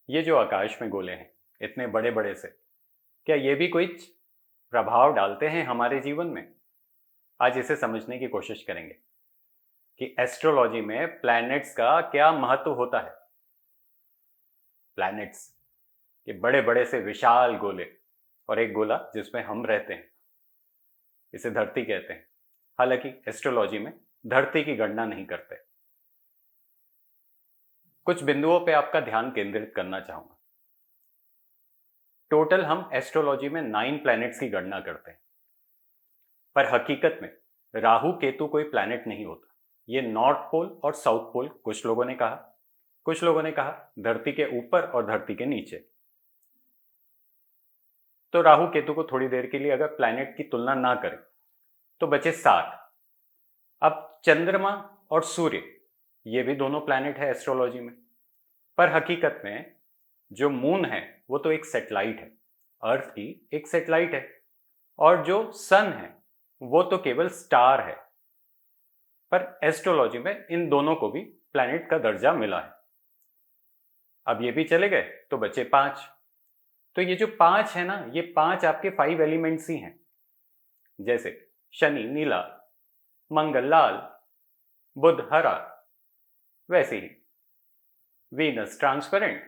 ये जो आकाश में गोले हैं इतने बड़े बड़े से, क्या ये भी कोई प्रभाव डालते हैं हमारे जीवन में? आज इसे समझने की कोशिश करेंगे कि एस्ट्रोलॉजी में प्लैनेट्स का क्या महत्व होता है। प्लैनेट्स ये बड़े बड़े से विशाल गोले और एक गोला जिसमें हम रहते हैं, इसे धरती कहते हैं। हालांकि एस्ट्रोलॉजी में धरती की गणना नहीं करते। कुछ बिंदुओं पे आपका ध्यान केंद्रित करना चाहूंगा। टोटल हम एस्ट्रोलॉजी में 9 प्लैनेट्स की गणना करते हैं, पर हकीकत में राहु केतु कोई प्लैनेट नहीं होता। ये नॉर्थ पोल और साउथ पोल कुछ लोगों ने कहा, कुछ लोगों ने कहा धरती के ऊपर और धरती के नीचे। तो राहु केतु को थोड़ी देर के लिए अगर प्लैनेट की तुलना ना करें तो बचे 7। अब चंद्रमा और सूर्य ये भी दोनों प्लैनेट है एस्ट्रोलॉजी में, पर हकीकत में जो मून है वो तो एक सैटेलाइट है, अर्थ की एक सैटेलाइट है, और जो सन है वो तो केवल स्टार है। पर एस्ट्रोलॉजी में इन दोनों को भी प्लैनेट का दर्जा मिला है। अब ये भी चले गए तो बचे 5। तो ये जो 5 है ना, ये 5 आपके 5 एलिमेंट्स ही हैं। जैसे शनि नीला, मंगल लाल, बुध हरा, वैसे ही वीनस ट्रांसपेरेंट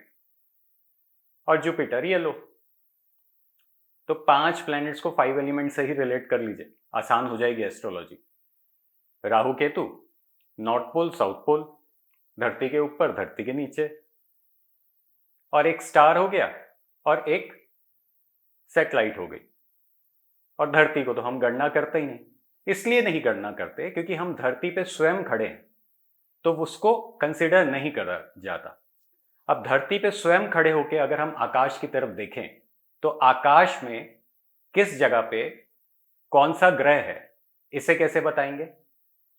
और जुपिटर येलो। तो 5 प्लैनेट्स को 5 एलिमेंट से ही रिलेट कर लीजिए, आसान हो जाएगी astrology. Rahu Ketu, north pole south pole, धरती के ऊपर धरती के नीचे, और एक स्टार हो गया और एक सैटेलाइट हो गई। और धरती को तो हम गणना करते ही नहीं, इसलिए नहीं गणना करते क्योंकि हम धरती पे स्वयं खड़े हैं, तो उसको कंसिडर नहीं करा जाता। अब धरती पे स्वयं खड़े होकर अगर हम आकाश की तरफ देखें तो आकाश में किस जगह पे कौन सा ग्रह है, इसे कैसे बताएंगे?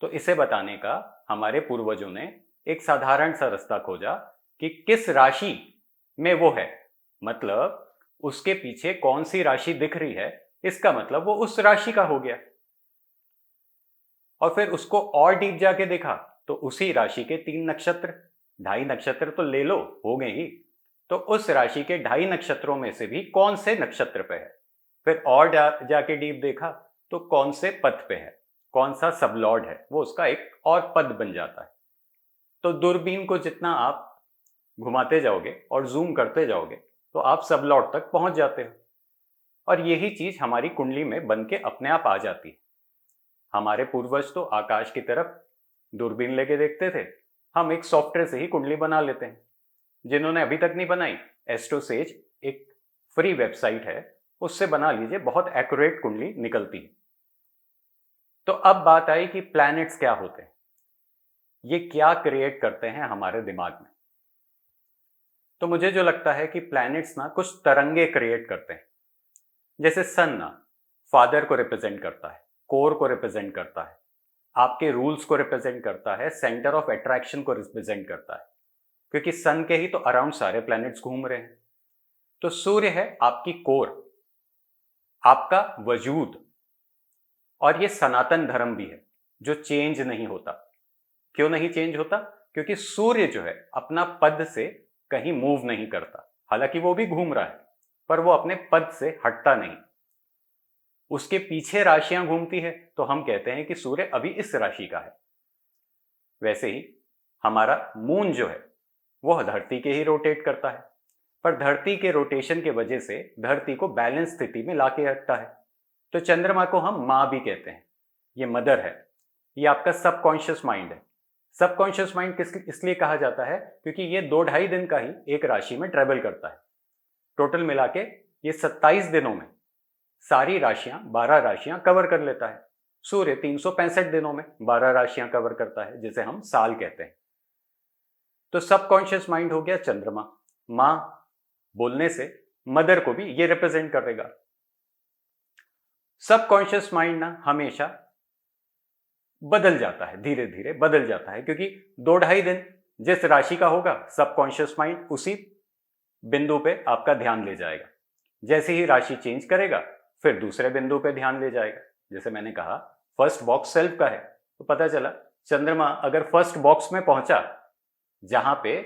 तो इसे बताने का हमारे पूर्वजों ने एक साधारण सा रास्ता खोजा कि किस राशि में वो है, मतलब उसके पीछे कौन सी राशि दिख रही है, इसका मतलब वो उस राशि का हो गया। और फिर उसको और डीप जाके देखा तो उसी राशि के 3 नक्षत्र, 2.5 नक्षत्र तो ले लो, हो गए ही। तो उस राशि के 2.5 नक्षत्रों में से भी कौन से नक्षत्र पे है। फिर और जाके डीप देखा तो कौन से पद पे है, कौन सा सबलॉर्ड है, वो उसका एक और पद बन जाता है। तो दूरबीन को जितना आप घुमाते जाओगे और जूम करते जाओगे तो आप सबलॉर्ड तक पहुंच जाते हो। और यही चीज हमारी कुंडली में बन के अपने आप आ जाती है। हमारे पूर्वज तो आकाश की तरफ दूरबीन लेके देखते थे, हम एक सॉफ्टवेयर से ही कुंडली बना लेते हैं। जिन्होंने अभी तक नहीं बनाई, एस्ट्रोसेज एक फ्री वेबसाइट है, उससे बना लीजिए, बहुत एक्यूरेट कुंडली निकलती है। तो अब बात आई कि प्लैनेट्स क्या होते हैं, ये क्या क्रिएट करते हैं हमारे दिमाग में। तो मुझे जो लगता है कि प्लैनेट्स ना कुछ तरंगे क्रिएट करते हैं। जैसे सन ना फादर को रिप्रेजेंट करता है, कोर को रिप्रेजेंट करता है, आपके रूल्स को रिप्रेजेंट करता है, सेंटर ऑफ अट्रैक्शन को रिप्रेजेंट करता है, क्योंकि सन के ही तो अराउंड सारे प्लैनेट्स घूम रहे हैं। तो सूर्य है आपकी कोर, आपका वजूद, और ये सनातन धर्म भी है जो चेंज नहीं होता। क्यों नहीं चेंज होता? क्योंकि सूर्य जो है अपना पद से कहीं मूव नहीं करता। हालांकि वो भी घूम रहा है पर वो अपने पद से हटता नहीं। उसके पीछे राशियां घूमती है तो हम कहते हैं कि सूर्य अभी इस राशि का है। वैसे ही हमारा मून जो है वह धरती के ही रोटेट करता है, पर धरती के रोटेशन के वजह से धरती को बैलेंस स्थिति में लाके रखता है। तो चंद्रमा को हम मां भी कहते हैं, ये मदर है, ये आपका सबकॉन्शियस माइंड है। सबकॉन्शियस माइंड किस इसलिए कहा जाता है क्योंकि ये 2-2.5 दिन का ही एक राशि में ट्रेवल करता है। टोटल मिला के ये 27 दिनों में सारी राशियां, 12 राशियां कवर कर लेता है। सूर्य 365 दिनों में 12 राशियां कवर करता है, जिसे हम साल कहते हैं। तो सबकॉन्शियस माइंड हो गया चंद्रमा। मां बोलने से मदर को भी ये रिप्रेजेंट करेगा। सबकॉन्शियस माइंड ना हमेशा बदल जाता है, धीरे धीरे बदल जाता है, क्योंकि 2-2.5 दिन जिस राशि का होगा सबकॉन्शियस माइंड उसी बिंदु पे आपका ध्यान ले जाएगा। जैसे ही राशि चेंज करेगा फिर दूसरे बिंदु पे ध्यान ले जाएगा। जैसे मैंने कहा फर्स्ट बॉक्स सेल्फ का है, तो पता चला चंद्रमा अगर फर्स्ट बॉक्स में पहुंचा जहां पे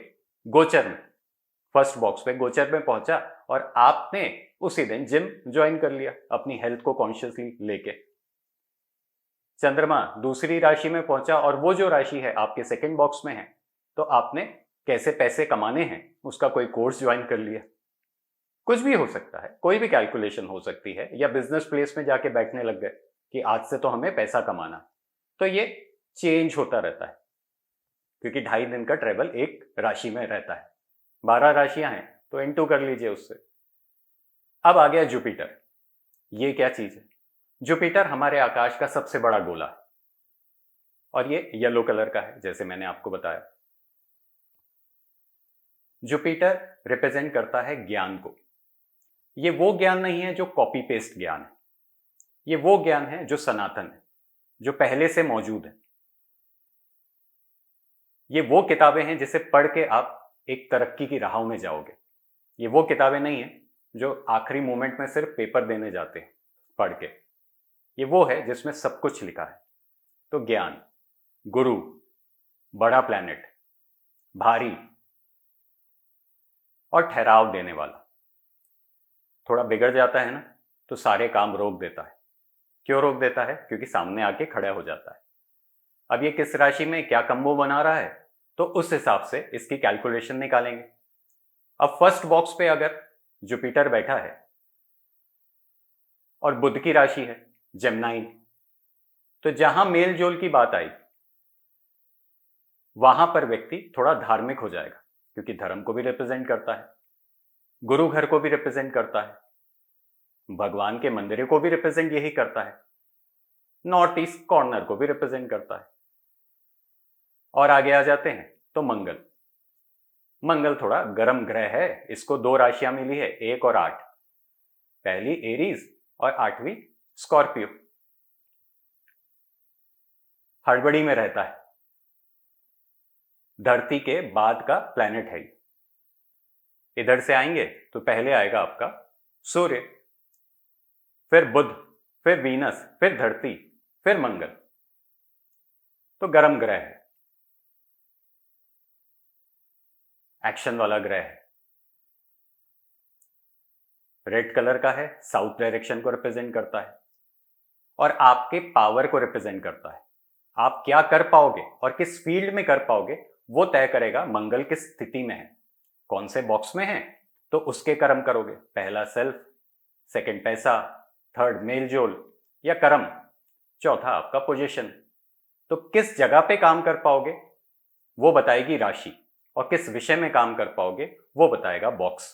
गोचर में, फर्स्ट बॉक्स पे गोचर में पहुंचा और आपने उसी दिन जिम ज्वाइन कर लिया अपनी हेल्थ को कॉन्शियसली लेके। चंद्रमा दूसरी राशि में पहुंचा और वो जो राशि है आपके सेकंड बॉक्स में है, तो आपने कैसे पैसे कमाने हैं उसका कोई कोर्स ज्वाइन कर लिया। कुछ भी हो सकता है, कोई भी कैलकुलेशन हो सकती है, या बिजनेस प्लेस में जाके बैठने लग गए कि आज से तो हमें पैसा कमाना। तो ये चेंज होता रहता है क्योंकि 2.5 दिन का ट्रेवल एक राशि में रहता है। 12 राशियां हैं तो इंटू कर लीजिए उससे। अब आ गया जुपिटर। ये क्या चीज है? जुपिटर हमारे आकाश का सबसे बड़ा गोला है और ये येलो कलर का है जैसे मैंने आपको बताया। जुपिटर रिप्रेजेंट करता है ज्ञान को। ये वो ज्ञान नहीं है जो कॉपी पेस्ट ज्ञान है, ये वो ज्ञान है जो सनातन है, जो पहले से मौजूद है। ये वो किताबें हैं जिसे पढ़ के आप एक तरक्की की राहों में जाओगे। ये वो किताबें नहीं है जो आखिरी मोमेंट में सिर्फ पेपर देने जाते हैं पढ़ के। ये वो है जिसमें सब कुछ लिखा है। तो ज्ञान, गुरु, बड़ा प्लैनेट, भारी और ठहराव देने वाला। थोड़ा बिगड़ जाता है ना तो सारे काम रोक देता है। क्यों रोक देता है? क्योंकि सामने आके खड़ा हो जाता है। अब ये किस राशि में क्या कंबो बना रहा है तो उस हिसाब से इसकी कैलकुलेशन निकालेंगे। अब फर्स्ट बॉक्स पे अगर जुपिटर बैठा है और बुध की राशि है जेमिनी, तो जहां मेल जोल की बात आई वहां पर व्यक्ति थोड़ा धार्मिक हो जाएगा क्योंकि धर्म को भी रिप्रेजेंट करता है, गुरु घर को भी रिप्रेजेंट करता है, भगवान के मंदिर को भी रिप्रेजेंट यही करता है, नॉर्थ ईस्ट कॉर्नर को भी रिप्रेजेंट करता है। और आगे आ जाते हैं तो मंगल। मंगल थोड़ा गर्म ग्रह है, इसको 2 राशियां मिली है, 1 और 8। पहली एरीज और 8वीं स्कॉर्पियो। हड़बड़ी में रहता है, धरती के बाद का प्लैनेट है। इधर से आएंगे तो पहले आएगा आपका सूर्य, फिर बुध, फिर वीनस, फिर धरती, फिर मंगल। तो गर्म ग्रह है, एक्शन वाला ग्रह है, रेड कलर का है, साउथ डायरेक्शन को रिप्रेजेंट करता है और आपके पावर को रिप्रेजेंट करता है। आप क्या कर पाओगे और किस फील्ड में कर पाओगे वो तय करेगा मंगल किस स्थिति में है, कौन से बॉक्स में है, तो उसके कर्म करोगे। पहला सेल्फ, सेकंड पैसा, थर्ड मेलजोल या कर्म, चौथा आपका पोजीशन। तो किस जगह पे काम कर पाओगे वो बताएगी राशि, और किस विषय में काम कर पाओगे वो बताएगा बॉक्स।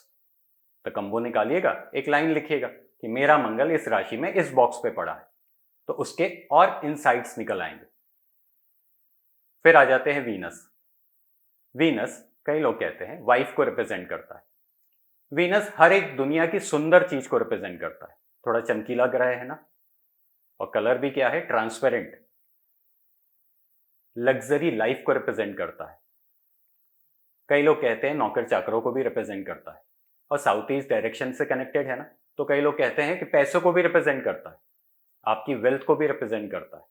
तो कंबो निकालिएगा, एक लाइन लिखिएगा कि मेरा मंगल इस राशि में इस बॉक्स पे पड़ा है, तो उसके और इनसाइट्स निकल आएंगे। फिर आ जाते हैं वीनस। वीनस कई लोग कहते हैं वाइफ को रिप्रेजेंट करता है। वीनस हर एक दुनिया की सुंदर चीज को रिप्रेजेंट करता है। थोड़ा चमकीला ग्रह है ना, और कलर भी क्या है, ट्रांसपेरेंट। लग्जरी लाइफ को रिप्रेजेंट करता है। कई लोग कहते हैं नौकर चाकरों को भी रिप्रेजेंट करता है, और साउथ ईस्ट डायरेक्शन से कनेक्टेड है ना, तो कई लोग कहते हैं कि पैसों को भी रिप्रेजेंट करता है, आपकी वेल्थ को भी रिप्रेजेंट करता है।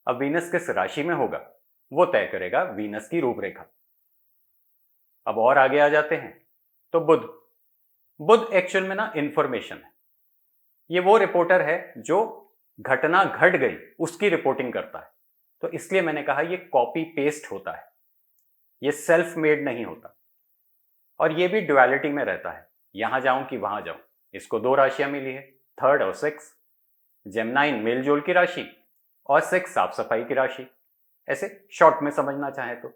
अब वीनस किस राशि में होगा वो तय करेगा वीनस की रूपरेखा। अब और आगे आ जाते हैं तो बुध। बुध एक्चुअल में ना इंफॉर्मेशन है। ये वो रिपोर्टर है जो घटना घट गई उसकी रिपोर्टिंग करता है। तो इसलिए मैंने कहा ये कॉपी पेस्ट होता है, ये सेल्फ मेड नहीं होता। और ये भी ड्युअलिटी में रहता है, यहां जाऊं कि वहां जाऊं। इसको 2 राशियां मिली है, 3rd और 6th। जेमिनी मेलजोल की राशि और 6 साफ सफाई की राशि, ऐसे शॉर्ट में समझना चाहें तो।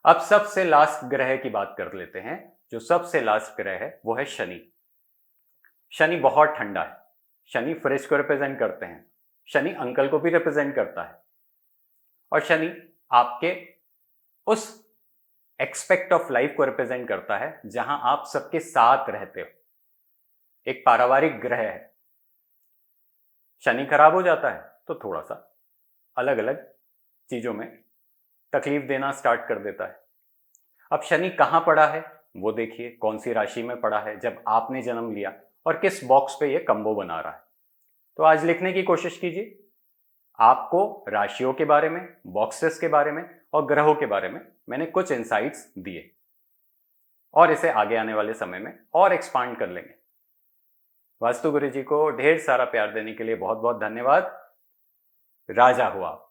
अब सबसे लास्ट ग्रह की बात कर लेते हैं। जो सबसे लास्ट ग्रह है वो है शनि। शनि बहुत ठंडा है। शनि फ्रिज को रिप्रेजेंट करते हैं, शनि अंकल को भी रिप्रेजेंट करता है, और शनि आपके उस एक्सपेक्ट ऑफ लाइफ को रिप्रेजेंट करता है जहां आप सबके साथ रहते हो। एक पारिवारिक ग्रह है। शनि खराब हो जाता है तो थोड़ा सा अलग अलग चीजों में तकलीफ देना स्टार्ट कर देता है। अब शनि कहां पड़ा है वो देखिए, कौन सी राशि में पड़ा है जब आपने जन्म लिया, और किस बॉक्स पे ये कंबो बना रहा है। तो आज लिखने की कोशिश कीजिए। आपको राशियों के बारे में, बॉक्सेस के बारे में और ग्रहों के बारे में मैंने कुछ इंसाइट्स दिए। और इसे आगे आने वाले समय में और एक्सपांड कर लेंगे। वास्तु गुरु जी को ढेर सारा प्यार देने के लिए बहुत बहुत धन्यवाद। राजा हुआ।